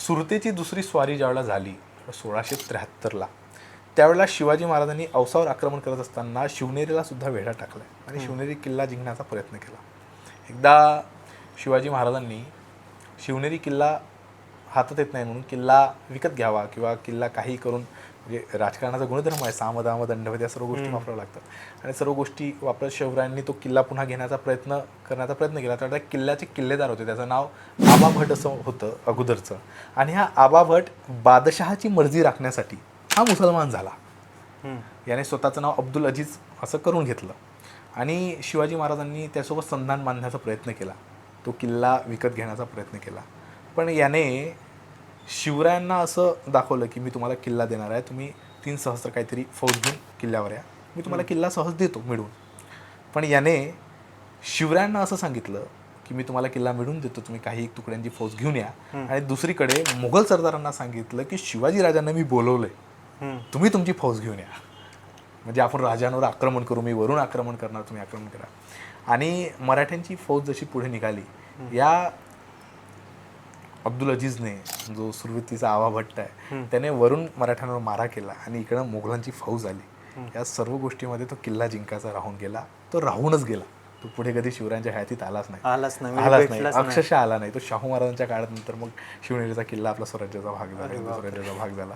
सुरतेची दुसरी स्वारी ज्यावेळेला झाली 1673ला, त्यावेळेला शिवाजी महाराजांनी औसावर आक्रमण करत असताना शिवनेरीला सुद्धा वेढा टाकला आणि शिवनेरी किल्ला जिंकण्याचा प्रयत्न केला. एकदा शिवाजी महाराजांनी शिवनेरी किल्ला हातात येत नाही म्हणून किल्ला विकत घ्यावा किंवा किल्ला काही करून, म्हणजे राजकारणाचा गुणधर्म आहे, साम दाम दंडवत या सर्व गोष्टी वापराव्या लागतात आणि सर्व गोष्टी वापरत शिवरायांनी तो किल्ला पुन्हा घेण्याचा प्रयत्न केला. तर त्या किल्ल्याचे किल्लेदार होते, त्याचं नाव आबा भट असं होतं अगोदरचं. आणि हा आबा भट बादशहाची मर्जी राखण्यासाठी हा मुसलमान झाला. याने स्वतःचं नाव अब्दुल अजीज असं करून घेतलं आणि शिवाजी महाराजांनी त्यासोबत संधान बांधण्याचा प्रयत्न केला, तो किल्ला विकत घेण्याचा प्रयत्न केला. पण याने शिवरायांना असं दाखवलं की मी तुम्हाला किल्ला देणार आहे, तुम्ही 3 सहस्त्र काहीतरी फौज घेऊन किल्ल्यावर या, मी तुम्हाला किल्ला सहज देतो मिळवून. पण याने शिवरायांना असं सांगितलं की मी तुम्हाला किल्ला मिळवून देतो, तुम्ही काही तुकड्यांची फौज घेऊन या. आणि दुसरीकडे मुघल सरदारांना सांगितलं की शिवाजी राजांना मी बोलवलंय, तुम्ही तुमची फौज घेऊन या, म्हणजे आपण राजांवर आक्रमण करू, मी वरून आक्रमण करणार, तुम्ही आक्रमण करा. आणि मराठ्यांची फौज जशी पुढे निघाली, या अब्दुल अजीजने, जो सुरतीचा आबा भट्ट आहे, त्याने वरून मराठ्यांवर मारा केला आणि इकडं मोगलांची फौज आली. या सर्व गोष्टीमध्ये तो किल्ला जिंकायचा राहून गेला, तो राहूनच गेला. तो पुढे कधी शिवरायांच्या हयातीत आलाच नाही, अक्षरशः आला नाही. तो शाहू महाराजांच्या काळात नंतर मग शिवनेरीचा किल्ला आपला स्वराज्याचा भाग झाला.